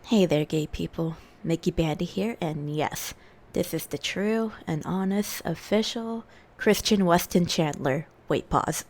Hey there, gay people. Mickey Bandy here, and yes, this is the true and honest, official Christian Weston Chandler. Wait, pause.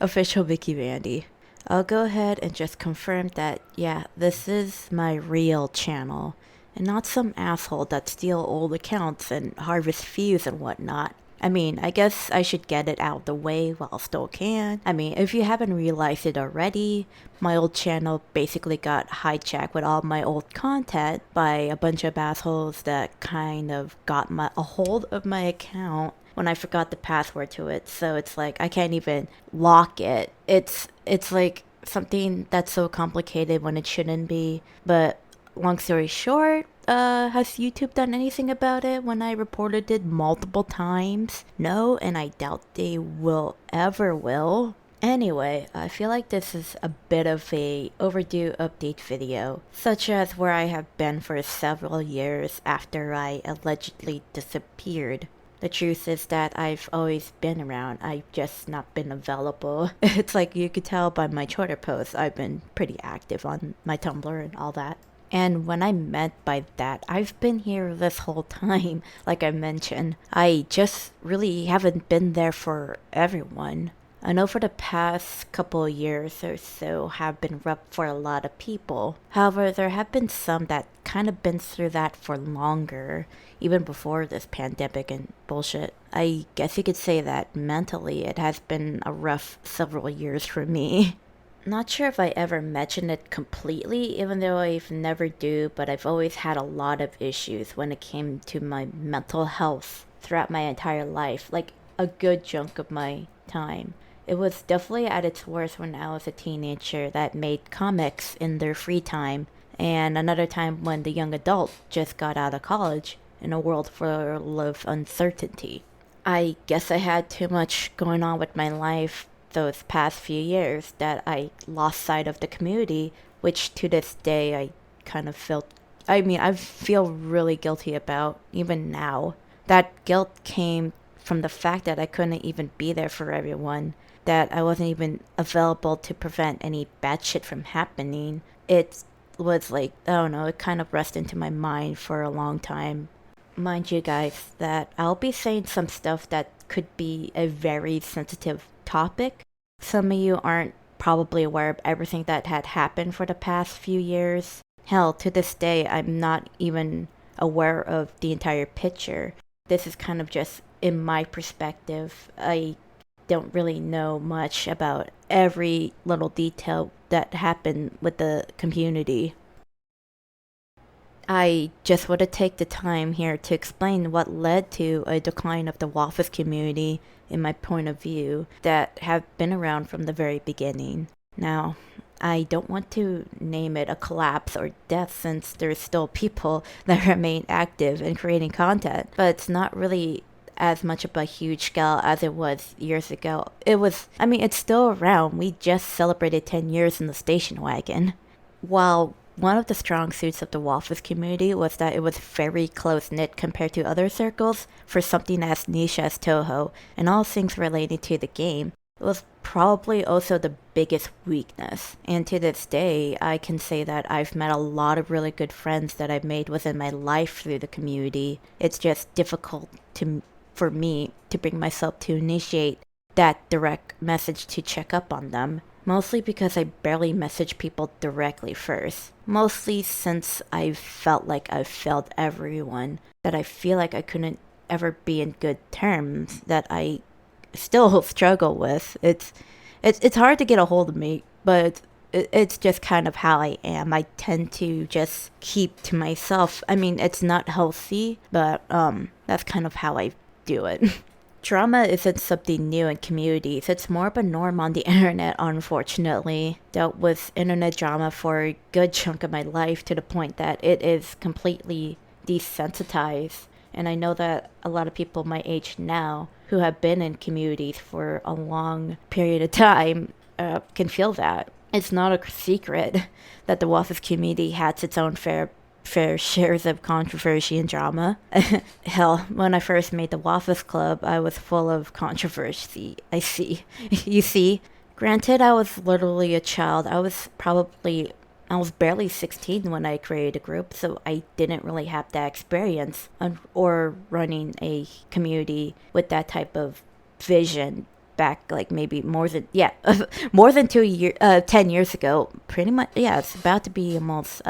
Official Mickey Bandy. I'll go ahead and just confirm that, yeah, this is my real channel, and not some asshole that steal old accounts and harvest views and whatnot. I mean, I guess I should get it out of the way while still can. I mean, if you haven't realized it already, my old channel basically got hijacked with all my old content by a bunch of assholes that kind of got a hold of my account when I forgot the password to it. So it's like I can't even lock it. It's like something that's so complicated when it shouldn't be. But long story short, has YouTube done anything about it when I reported it multiple times? No, and I doubt they will ever will. Anyway, I feel like this is a bit of a overdue update video, such as where I have been for several years after I allegedly disappeared. The truth is that I've always been around, I've just not been available. It's like you could tell by my Twitter posts, I've been pretty active on my Tumblr and all that. And when I meant by that, I've been here this whole time, like I mentioned. I just really haven't been there for everyone. I know for the past couple of years or so have been rough for a lot of people. However, there have been some that kind of been through that for longer, even before this pandemic and bullshit. I guess you could say that mentally it has been a rough several years for me. Not sure if I ever mentioned it completely, even though I've never do, but I've always had a lot of issues when it came to my mental health throughout my entire life, like a good chunk of my time. It was definitely at its worst when I was a teenager that made comics in their free time, and another time when the young adult just got out of college in a world full of uncertainty. I guess I had too much going on with my life those past few years that I lost sight of the community, which to this day I kind of felt. I mean, I feel really guilty about even now. That guilt came from the fact that I couldn't even be there for everyone, that I wasn't even available to prevent any bad shit from happening. It was like, I don't know, it kind of rushed into my mind for a long time. Mind you guys that I'll be saying some stuff that could be a very sensitive topic. Some of you aren't probably aware of everything that had happened for the past few years. Hell, to this day, I'm not even aware of the entire picture. This is kind of just in my perspective. I don't really know much about every little detail that happened with the community. I just want to take the time here to explain what led to a decline of the Waffles community in my point of view that have been around from the very beginning. Now, I don't want to name it a collapse or death since there's still people that remain active and creating content, but it's not really as much of a huge scale as it was years ago. It's still around. We just celebrated 10 years in the station wagon. While one of the strong suits of the Waffles community was that it was very close knit compared to other circles for something as niche as Toho and all things related to the game. It was probably also the biggest weakness. And to this day, I can say that I've met a lot of really good friends that I've made within my life through the community. It's just difficult for me to bring myself to initiate that direct message to check up on them. Mostly because I barely message people directly first. Mostly since I've felt like I've failed everyone. That I feel like I couldn't ever be in good terms. That I still struggle with. It's hard to get a hold of me, but it's just kind of how I am. I tend to just keep to myself. I mean, it's not healthy, but that's kind of how I do it. Drama isn't something new in communities. It's more of a norm on the internet, unfortunately. Dealt with internet drama for a good chunk of my life to the point that it is completely desensitized. And I know that a lot of people my age now who have been in communities for a long period of time can feel that. It's not a secret that the Waffles community has its own fair shares of controversy and drama. Hell, when I first made the Waffles Club, I was full of controversy. I see. You see? Granted, I was literally a child. I was probably I was barely 16 when I created a group, so I didn't really have that experience or running a community with that type of vision back like maybe more than more than 10 years ago. Pretty much, yeah, it's about to be almost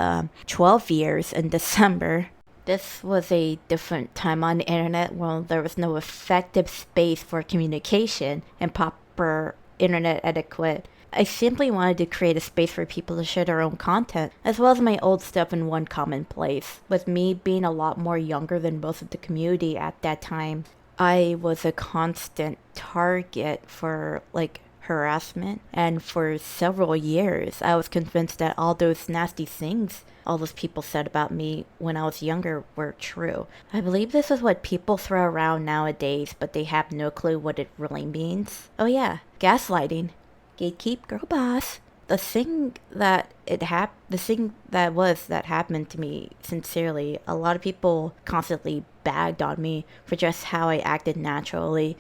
12 years in December. This was a different time on the internet where there was no effective space for communication and proper internet etiquette. I simply wanted to create a space for people to share their own content, as well as my old stuff in one common place. With me being a lot more younger than most of the community at that time, I was a constant target for like harassment, and for several years I was convinced that all those nasty things all those people said about me when I was younger were true. I believe this is what people throw around nowadays, but they have no clue what it really means. Oh yeah, gaslighting. Gatekeep, girl boss. The thing that happened to me, sincerely, a lot of people constantly bagged on me for just how I acted naturally.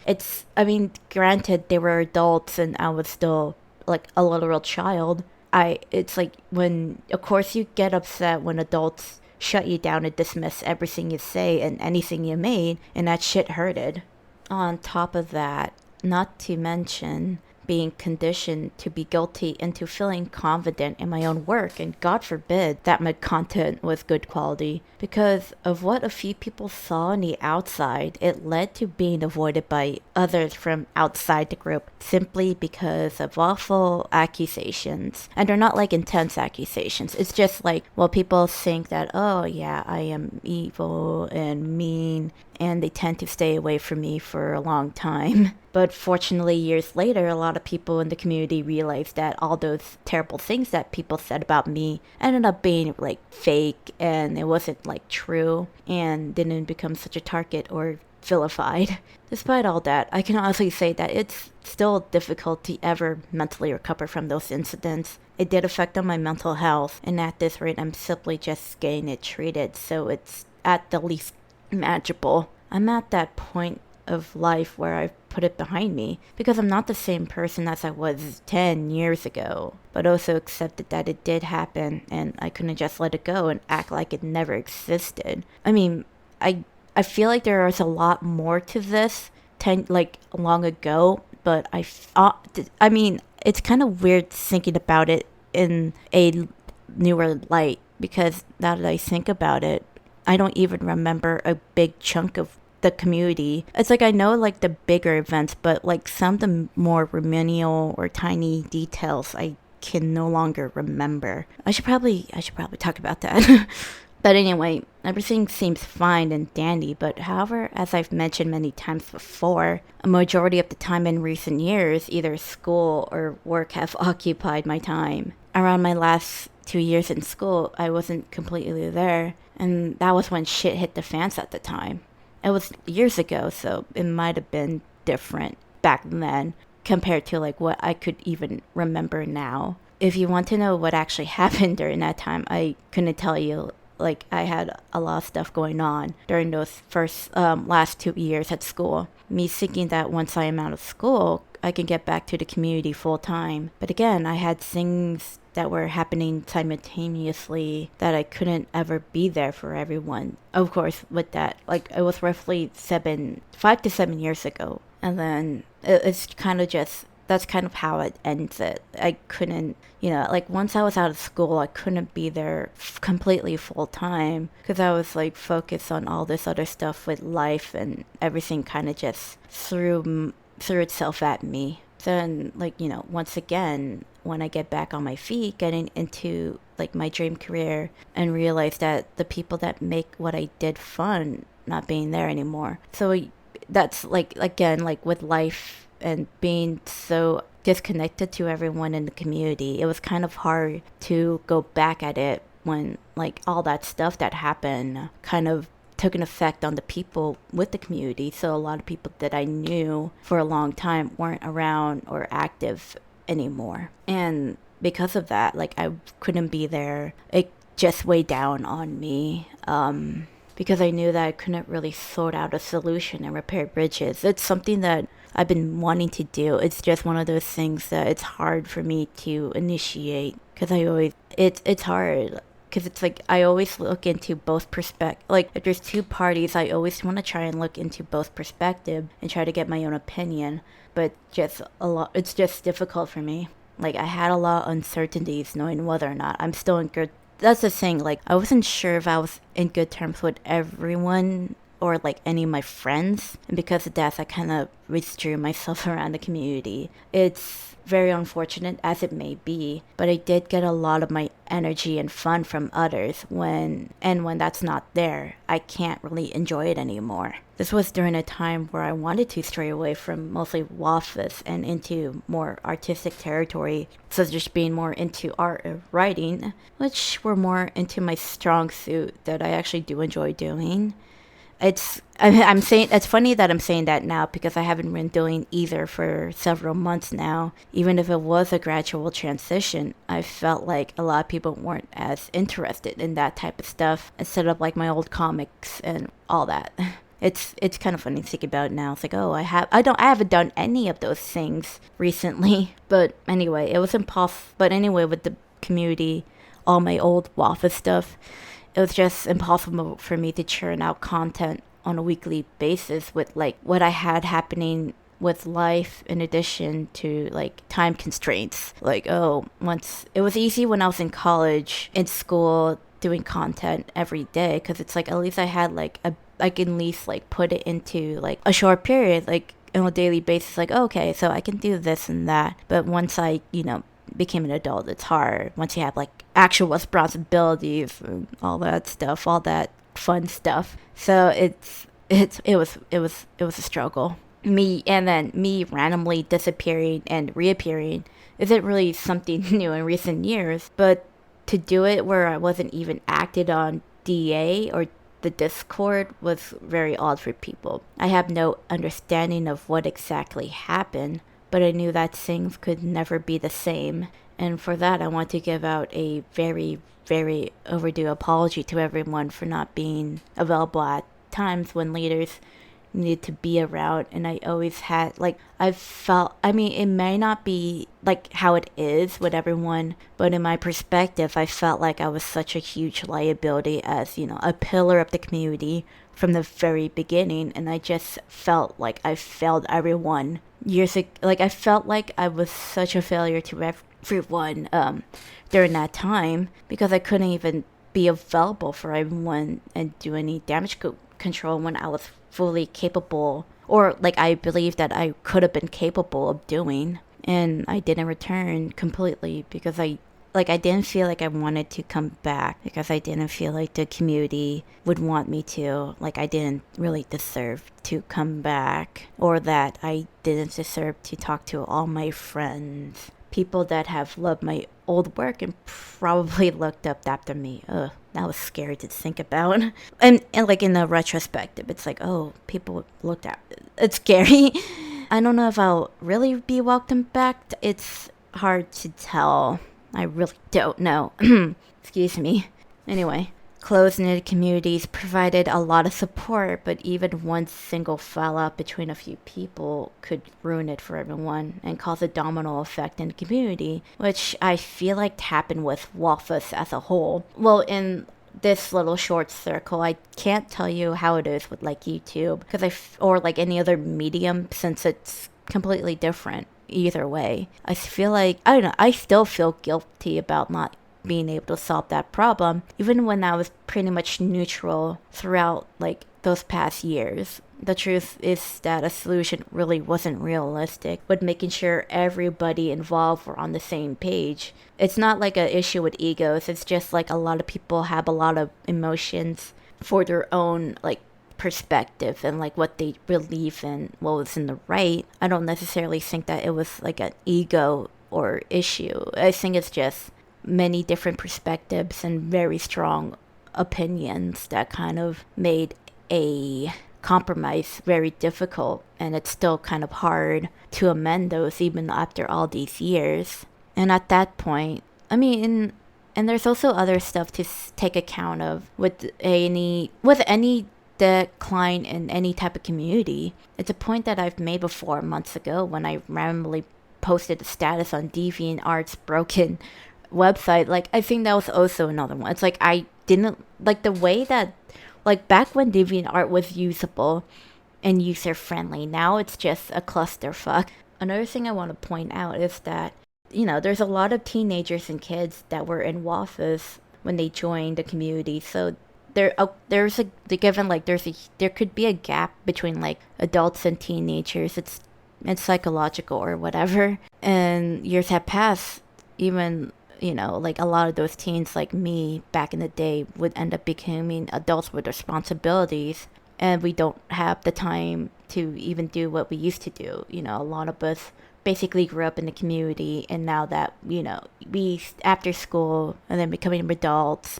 I mean, granted, they were adults and I was still like a literal child. It's like when, of course, you get upset when adults shut you down and dismiss everything you say and anything you made, and that shit hurted. On top of that, not to mention being conditioned to be guilty into feeling confident in my own work, and God forbid that my content was good quality. Because of what a few people saw on the outside, it led to being avoided by others from outside the group simply because of awful accusations. And they're not like intense accusations. It's just like, well, people think that, oh yeah, I am evil and mean, and they tend to stay away from me for a long time. But fortunately, years later, a lot of people in the community realized that all those terrible things that people said about me ended up being like fake, and it wasn't like true, and didn't become such a target or vilified. Despite all that, I can honestly say that it's still difficult to ever mentally recover from those incidents. It did affect on my mental health, and at this rate, I'm simply just getting it treated, so it's at the least manageable. I'm at that point of life where I've put it behind me because I'm not the same person as I was 10 years ago, but also accepted that it did happen and I couldn't just let it go and act like it never existed. I mean, I feel like there is a lot more to this long ago, but I mean, it's kind of weird thinking about it in a newer light, because now that I think about it, I don't even remember a big chunk of the community. It's like I know like the bigger events, but like some of the more remedial or tiny details I can no longer remember. I should probably talk about that. But anyway, everything seems fine and dandy, but however, as I've mentioned many times before, a majority of the time in recent years, either school or work have occupied my time. Around my last 2 years in school, I wasn't completely there, and that was when shit hit the fans at the time. It was years ago, so it might have been different back then compared to like what I could even remember now. If you want to know what actually happened during that time, I couldn't tell you. Like, I had a lot of stuff going on during those last 2 years at school. Me thinking that once I am out of school, I can get back to the community full time. But again, I had things that were happening simultaneously that I couldn't ever be there for everyone. Of course, with that, like, it was roughly 5 to 7 years ago. And then it's kind of just, that's kind of how it ends it. I couldn't, like once I was out of school, I couldn't be there completely full time because I was like focused on all this other stuff with life, and everything kind of just threw itself at me. Then, like, once again, when I get back on my feet, getting into like my dream career, and realize that the people that make what I did fun not being there anymore. So that's like, again, like with life and being so disconnected to everyone in the community, it was kind of hard to go back at it when like all that stuff that happened kind of took an effect on the people with the community. So a lot of people that I knew for a long time weren't around or active anymore. And because of that, like I couldn't be there. It just weighed down on me. Because I knew that I couldn't really sort out a solution and repair bridges. It's something that I've been wanting to do. It's just one of those things that it's hard for me to initiate because I always it's hard because it's like I always look into both perspective. Like if there's two parties, I always want to try and look into both perspective and try to get my own opinion. But just a lot, it's just difficult for me. Like I had a lot of uncertainties knowing whether or not I'm still in good. That's the thing. Like I wasn't sure if I was in good terms with everyone or like any of my friends, and because of that I kind of withdrew myself around the community. It's very unfortunate as it may be, but I did get a lot of my energy and fun from others when that's not there, I can't really enjoy it anymore. This was during a time where I wanted to stray away from mostly office and into more artistic territory, so just being more into art and writing, which were more into my strong suit that I actually do enjoy doing. I'm saying it's funny that I'm saying that now because I haven't been doing either for several months now. Even if it was a gradual transition, I felt like a lot of people weren't as interested in that type of stuff instead of like my old comics and all that. It's kind of funny to think about it now. It's like, oh, I haven't done any of those things recently. But anyway, it was impossible. But anyway, with the community, all my old Wafa stuff, it was just impossible for me to churn out content on a weekly basis with like what I had happening with life in addition to like time constraints. Like, oh, once it was easy when I was in college, in school, doing content every day because it's like at least I had like I can at least like put it into like a short period, like on a daily basis, like, oh, okay, so I can do this and that. But once I, became an adult, it's hard. Once you have like actual responsibilities and all that stuff, all that fun stuff. So it was a struggle. Me randomly disappearing and reappearing isn't really something new in recent years, but to do it where I wasn't even acted on DA or the Discord was very odd for people. I have no understanding of what exactly happened, but I knew that things could never be the same. And for that, I want to give out a very, very overdue apology to everyone for not being available at times when leaders needed to be around. And I always had, it may not be like how it is with everyone, but in my perspective, I felt like I was such a huge liability as, a pillar of the community from the very beginning. And I just felt like I failed everyone years ago. Like I felt like I was such a failure to everyone during that time because I couldn't even be available for everyone and do any damage control when I was fully capable, or like I believed that I could have been capable of doing. And I didn't return completely because I didn't feel like I wanted to come back, because I didn't feel like the community would want me to. Like I didn't really deserve to come back, or that I didn't deserve to talk to all my friends, people that have loved my old work and probably looked up after me. Ugh, that was scary to think about. And like in the retrospective, it's like, oh, people looked at it's scary. I don't know if I'll really be welcomed back. It's hard to tell. I really don't know. Excuse me. Anyway, close-knit communities provided a lot of support, but even one single fallout between a few people could ruin it for everyone and cause a domino effect in the community, which I feel like happened with Waffles as a whole. Well, in this little short circle, I can't tell you how it is with like YouTube, or like any other medium, since it's completely different. Either way, I feel like, I don't know, I still feel guilty about not being able to solve that problem, even when I was pretty much neutral throughout like those past years. The truth is that a solution really wasn't realistic, but making sure everybody involved were on the same page. It's not like an issue with egos, it's just like a lot of people have a lot of emotions for their own like perspective and like what they believe in, what was in the right. I don't necessarily think that it was like an ego or issue. I think it's just many different perspectives and very strong opinions that kind of made a compromise very difficult, and it's still kind of hard to amend those even after all these years. And at that point, and there's also other stuff to take account of with any decline in any type of community. It's a point that I've made before months ago when I randomly posted a status on DeviantArt's broken website, like I think that was also another one. It's like I didn't like the way that, like, back when DeviantArt was usable and user friendly, now it's just a clusterfuck. Another thing I want to point out is that, there's a lot of teenagers and kids that were in WAFAs when they joined the community. So there could be a gap between like adults and teenagers. It's psychological or whatever. And years have passed. Even, like a lot of those teens like me back in the day would end up becoming adults with responsibilities, and we don't have the time to even do what we used to do. A lot of us basically grew up in the community, and now that, we after school and then becoming adults,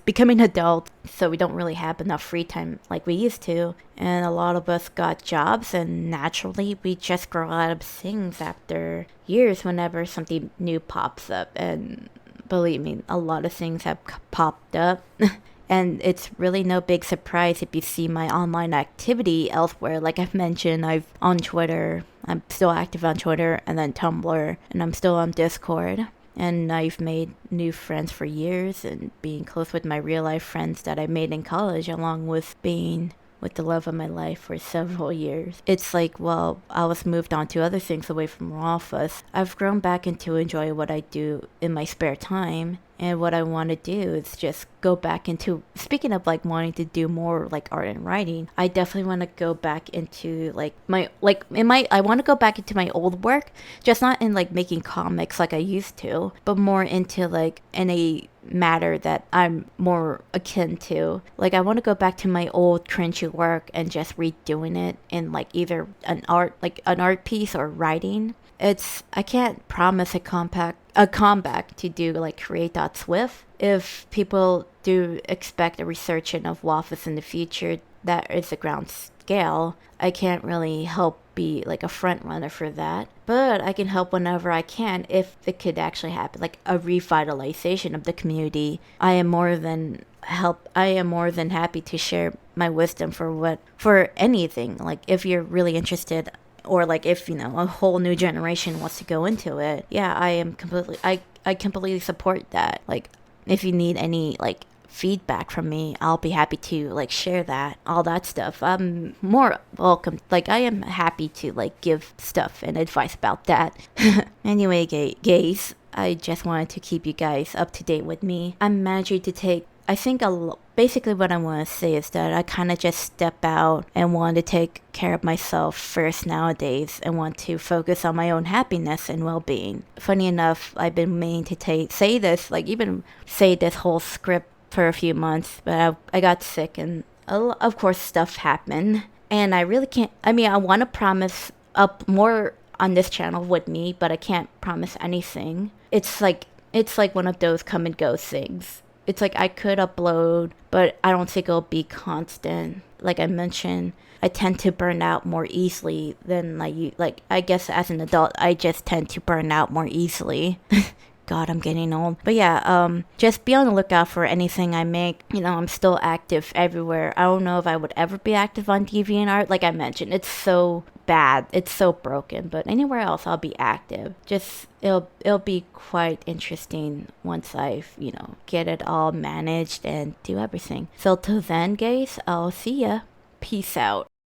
so we don't really have enough free time like we used to. And a lot of us got jobs, and naturally we just grow out of things after years whenever something new pops up. And believe me, a lot of things have popped up. And it's really no big surprise if you see my online activity elsewhere. Like I've mentioned, I'm still active on Twitter and then Tumblr, and I'm still on Discord. And I've made new friends for years and being close with my real life friends that I made in college, along with being with the love of my life for several years. It's like, well, I was moved on to other things away from Rolfus. I've grown back into enjoy what I do in my spare time. And what I want to do is just go back into, speaking of like wanting to do more like art and writing, I definitely want to go back into like I want to go back into my old work, just not in like making comics like I used to, but more into like in a matter that I'm more akin to. Like I want to go back to my old cringy work and just redoing it in like either an art piece or writing. I can't promise a comeback to do like create.swift. If people do expect a resurgence of Waffles in the future, that is a ground scale. I can't really help be like a front runner for that, but I can help whenever I can if it could actually happen, like a revitalization of the community. I am more than happy to share my wisdom for anything. Like if you're really interested, or like if a whole new generation wants to go into it, yeah, I completely support that. Like if you need any like feedback from me, I'll be happy to like share that, all that stuff. I'm more welcome. Like I am happy to like give stuff and advice about that. Anyway, gays, I just wanted to keep you guys up to date with me. I'm managing to take, I think basically what I want to say is that I kind of just step out and want to take care of myself first nowadays, and want to focus on my own happiness and well-being. Funny enough, I've been meaning to say this whole script for a few months, but I got sick, and of course stuff happened, and I really can't. I mean, I want to promise up more on this channel with me, but I can't promise anything. It's like one of those come and go things. It's like I could upload, but I don't think it'll be constant. Like I mentioned, I tend to burn out more easily than I guess as an adult, I just tend to burn out more easily. God, I'm getting old. But yeah, just be on the lookout for anything I make. I'm still active everywhere. I don't know if I would ever be active on DeviantArt. Like I mentioned, it's so bad. It's so broken. But anywhere else, I'll be active. Just, it'll be quite interesting once I've, get it all managed and do everything. So till then, guys, I'll see ya. Peace out.